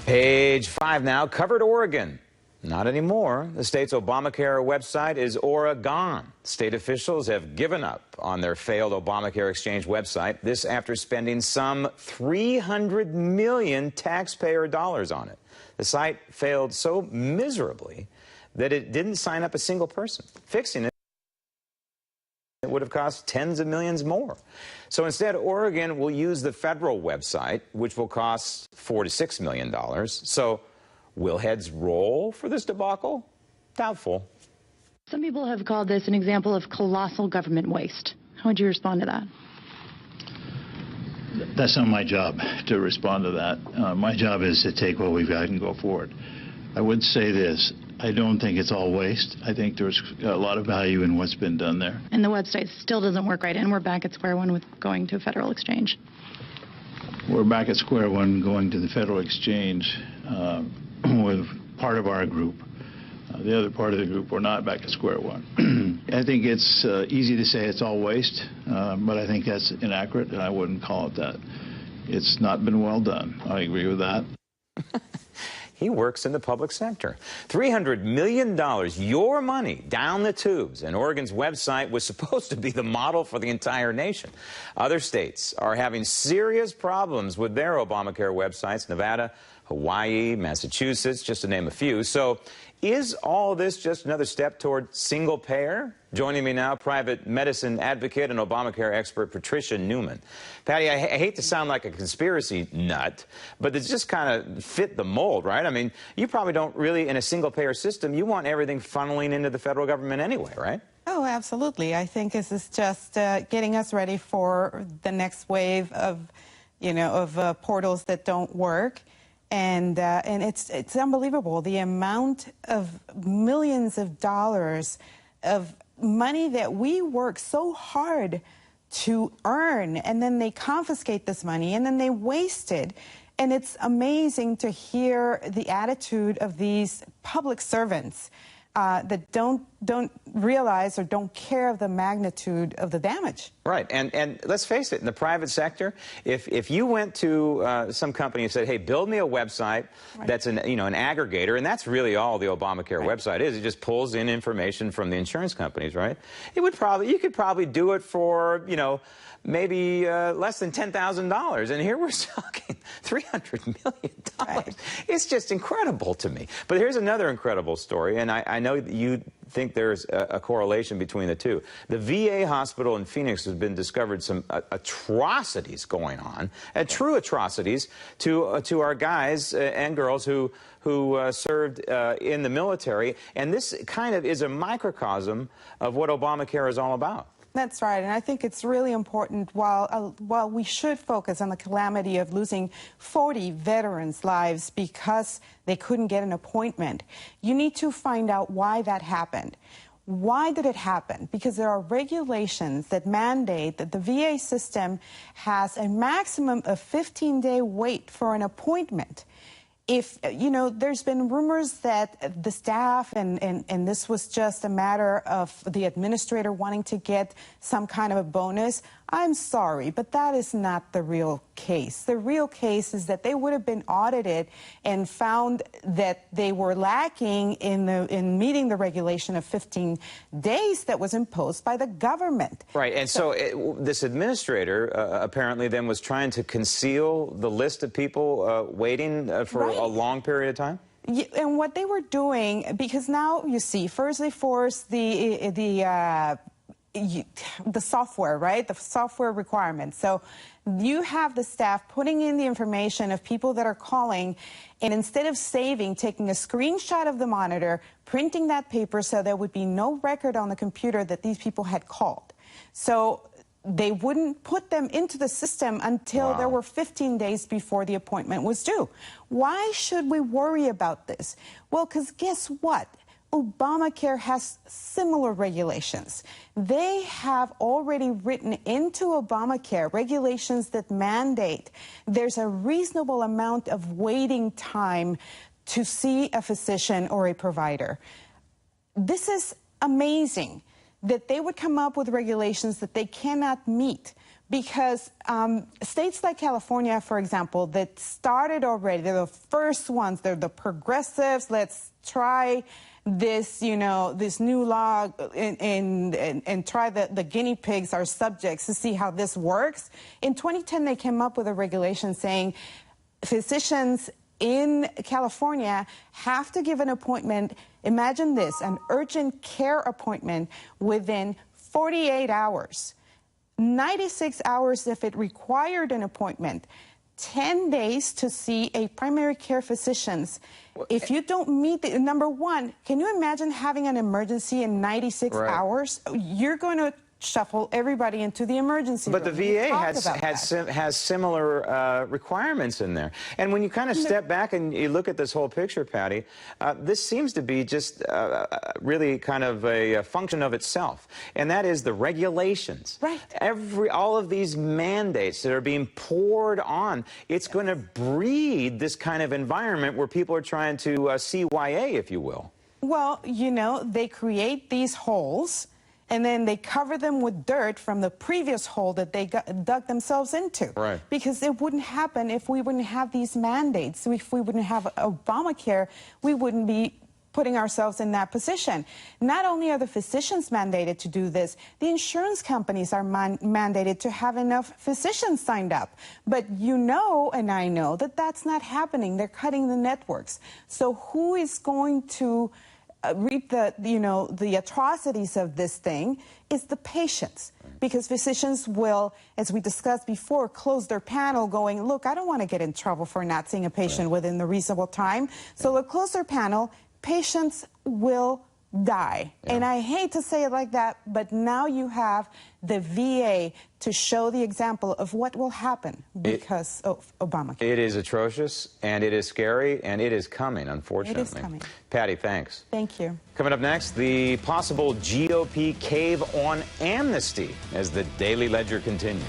Page 5 now, covered Oregon. Not anymore. The state's Obamacare website is Oregon. State officials have given up on their failed Obamacare exchange website. This after spending some $300 million taxpayer dollars on it. The site failed so miserably that it didn't sign up a single person. Fixing it would have cost tens of millions more. So instead, Oregon will use the federal website, which will cost $4 to $6 million. So will heads roll for this debacle? Doubtful. Some people have called this an example of colossal government waste. How would you respond to that? That's not my job to respond to that. My job is to take what we've got and go forward. I would say this. I don't think it's all waste. I think there's a lot of value in what's been done there. And the website still doesn't work right, and we're back at square one with going to a federal exchange. We're back at square one going to the federal exchange with part of our group. The other part of the group, we're not back at square one. I think it's easy to say it's all waste, but I think that's inaccurate, and I wouldn't call it that. It's not been well done. I agree with that. He works in the public sector. $300 million, your money, down the tubes. And Oregon's website was supposed to be the model for the entire nation. Other states are having serious problems with their Obamacare websites. Nevada, Hawaii, Massachusetts, just to name a few. So is all this just another step toward single payer? Joining me now, private medicine advocate and Obamacare expert Patricia Newman. Patty, I hate to sound like a conspiracy nut, but it's just kind of fit the mold, right? I mean, you probably don't really, in a single payer system, you want everything funneling into the federal government anyway, right? Oh, absolutely. I think this is just getting us ready for the next wave of, portals that don't work. And it's unbelievable, the amount of millions of dollars of money that we work so hard to earn, and then they confiscate this money, and then they waste it. And it's amazing to hear the attitude of these public servants that don't realize or don't care of the magnitude of the damage. Right, and let's face it, in the private sector, if you went to some company and said, hey, build me a website that's an aggregator, and that's really all the Obamacare website is. It just pulls in information from the insurance companies, right? You could probably do it for, maybe less than $10,000, and here we're talking $300 million. Right. It's just incredible to me. But here's another incredible story, and I know that you think there's a correlation between the two. The VA hospital in Phoenix has been discovered some atrocities going on, true atrocities to our guys and girls who served in the military, and this kind of is a microcosm of what Obamacare is all about. That's right, and I think it's really important, while we should focus on the calamity of losing 40 veterans' lives because they couldn't get an appointment, you need to find out why that happened. Why did it happen? Because there are regulations that mandate that the VA system has a maximum of 15-day wait for an appointment. If, there's been rumors that the staff, and this was just a matter of the administrator wanting to get some kind of a bonus. I'm sorry, but that is not the real case. The real case is that they would have been audited and found that they were lacking in meeting the regulation of 15 days that was imposed by the government. Right, and so this administrator apparently then was trying to conceal the list of people waiting for a long period of time? Yeah, and what they were doing, because now you see, first they forced the software, right? The software requirements. So you have the staff putting in the information of people that are calling, and instead of taking a screenshot of the monitor, printing that paper so there would be no record on the computer that these people had called. So they wouldn't put them into the system until there were 15 days before the appointment was due. Why should we worry about this? Well, because guess what? Obamacare has similar regulations. They have already written into Obamacare regulations that mandate there's a reasonable amount of waiting time to see a physician or a provider. This is amazing that they would come up with regulations that they cannot meet. Because states like California, for example, that started already, they're the first ones, they're the progressives, let's try this, this new law and try the guinea pigs, our subjects, to see how this works. In 2010, they came up with a regulation saying physicians in California have to give an appointment, imagine this, an urgent care appointment within 48 hours. 96 hours if it required an appointment, 10 days to see a primary care physician. If you don't meet the number one, can you imagine having an emergency in 96 hours? You're going to shuffle everybody into the emergency room. But the VA has similar requirements in there. And when you kind of step back and you look at this whole picture, Patty, this seems to be just really kind of a function of itself. And that is the regulations. Right. All of these mandates that are being poured on, it's going to breed this kind of environment where people are trying to CYA, if you will. Well, they create these holes, and then they cover them with dirt from the previous hole that they dug themselves into. Right. Because it wouldn't happen if we wouldn't have these mandates. If we wouldn't have Obamacare, we wouldn't be putting ourselves in that position. Not only are the physicians mandated to do this, the insurance companies are mandated to have enough physicians signed up. But and I know that that's not happening. They're cutting the networks. So who is going to reap the atrocities of this thing is the patients, because physicians will, as we discussed before, close their panel going, look, I don't want to get in trouble for not seeing a patient within the reasonable time. So they'll close their panel, patients will die. And I hate to say it like that, but now you have the VA to show the example of what will happen because of Obamacare. It is atrocious, and it is scary, and it is coming, unfortunately. It is coming. Patty, thanks. Thank you. Coming up next, the possible GOP cave on amnesty as the Daily Ledger continues.